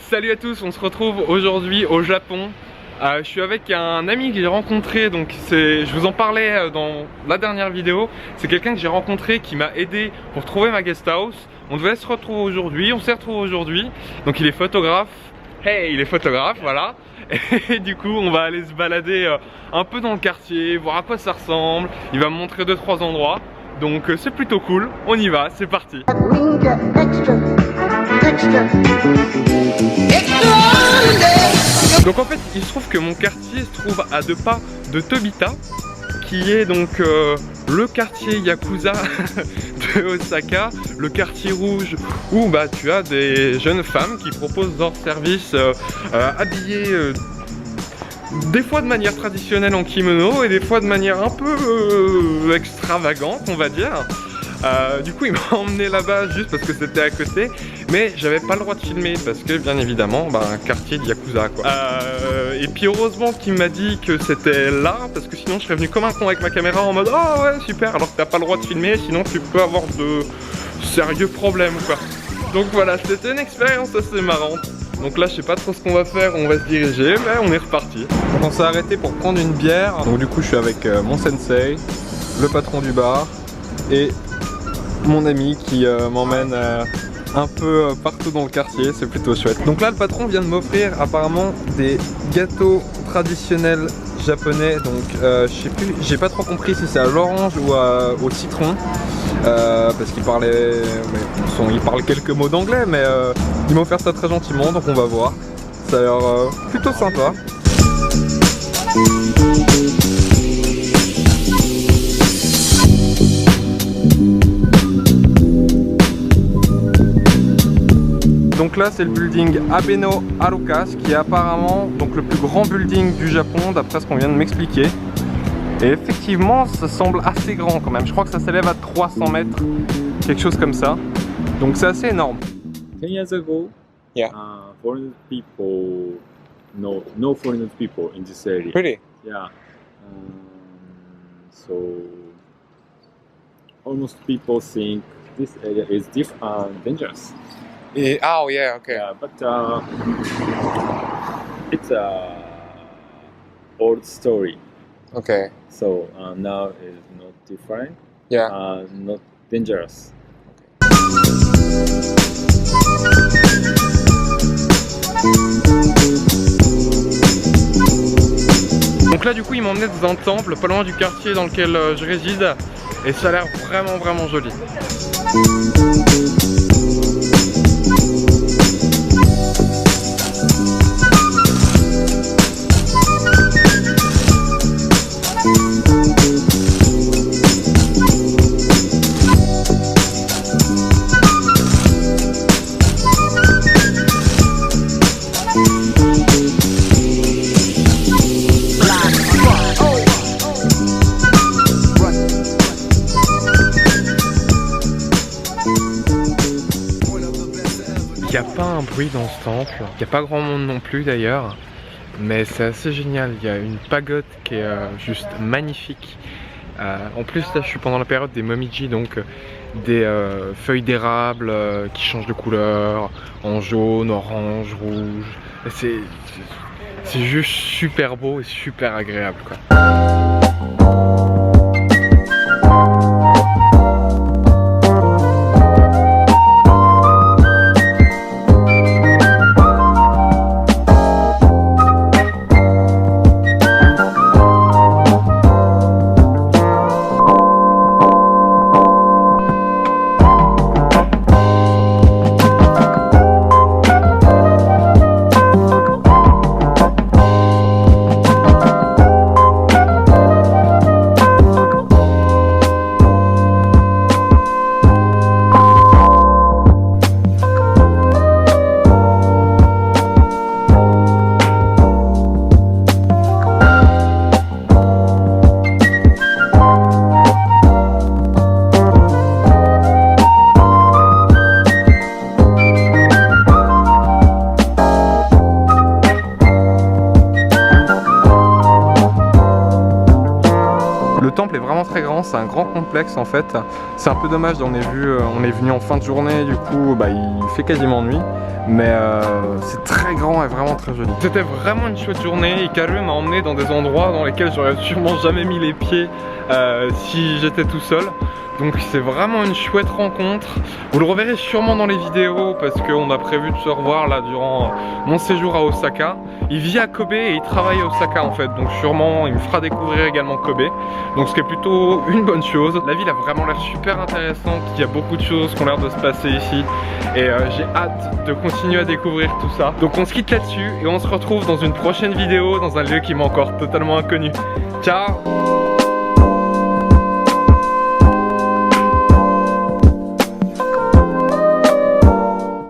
Salut à tous, on se retrouve aujourd'hui au Japon. Je suis avec un ami que j'ai rencontré, donc je vous en parlais dans la dernière vidéo. C'est quelqu'un que j'ai rencontré qui m'a aidé pour trouver ma guest house. On devait se retrouver aujourd'hui, on s'est retrouvé aujourd'hui. Donc il est photographe. Hey, il est photographe, voilà. Et du coup on va aller se balader un peu dans le quartier, voir à quoi ça ressemble. Il va me montrer 2-3 endroits. Donc c'est plutôt cool, on y va, c'est parti. Donc en fait il se trouve que mon quartier se trouve à 2 pas de Tobita, qui est donc le quartier Yakuza de Osaka, le quartier rouge où bah, tu as des jeunes femmes qui proposent leur service habillées des fois de manière traditionnelle en kimono et des fois de manière un peu extravagante on va dire. Du coup il m'a emmené là-bas juste parce que c'était à côté, mais j'avais pas le droit de filmer parce que bien évidemment bah, un quartier de Yakuza quoi. Et puis heureusement qu'il m'a dit que c'était là, parce que sinon je serais venu comme un con avec ma caméra en mode oh ouais super, alors que t'as pas le droit de filmer, sinon tu peux avoir de sérieux problèmes quoi. Donc voilà, c'était une expérience assez marrante. Donc là je sais pas trop ce qu'on va faire, on va se diriger, mais on est reparti. Donc on s'est arrêté pour prendre une bière. Donc du coup je suis avec mon sensei, le patron du bar et mon ami qui m'emmène un peu partout dans le quartier, c'est plutôt chouette. Donc là le patron vient de m'offrir apparemment des gâteaux traditionnels japonais. Donc je sais plus, j'ai pas trop compris si c'est à l'orange ou au citron. Parce qu'il parlait, il parle quelques mots d'anglais, mais il m'a offert ça très gentiment, donc on va voir. Ça a l'air plutôt sympa. Donc là c'est le building Abeno Haruka, qui est apparemment donc le plus grand building du Japon d'après ce qu'on vient de m'expliquer. Et effectivement ça semble assez grand quand même, je crois que ça s'élève à 300 mètres, quelque chose comme ça. Donc c'est assez énorme. 10 years ago, Yeah. Foreign people, no foreign people in this area. Really? Yeah. So almost people think this area is dangerous. Oh yeah, okay. Yeah, but it's a old story. Okay. So now it's not different. Yeah. Not dangerous. Donc là du coup il m'a emmené dans un temple pas loin du quartier dans lequel je réside, et ça a l'air vraiment joli. Il n'y a pas un bruit dans ce temple, il n'y a pas grand monde non plus d'ailleurs, mais c'est assez génial. Il y a une pagode qui est juste magnifique. En plus là je suis pendant la période des momiji, donc des feuilles d'érable qui changent de couleur en jaune, orange, rouge. C'est juste super beau et super agréable quoi. temple est vraiment très grand, c'est un grand complexe en fait. C'est un peu dommage, on est venu en fin de journée, du coup bah, il fait quasiment nuit. Mais c'est très grand et vraiment très joli. C'était vraiment une chouette journée. Hikaru m'a emmené dans des endroits dans lesquels j'aurais sûrement jamais mis les pieds si j'étais tout seul. Donc c'est vraiment une chouette rencontre. Vous le reverrez sûrement dans les vidéos parce qu'on a prévu de se revoir là durant mon séjour à Osaka. Il vit à Kobe et il travaille à Osaka en fait. Donc sûrement il me fera découvrir également Kobe. Donc ce qui est plutôt une bonne chose. La ville a vraiment l'air super intéressante. Il y a beaucoup de choses qui ont l'air de se passer ici. Et j'ai hâte de continuer à découvrir tout ça. Donc on se quitte là-dessus et on se retrouve dans une prochaine vidéo dans un lieu qui m'est encore totalement inconnu. Ciao!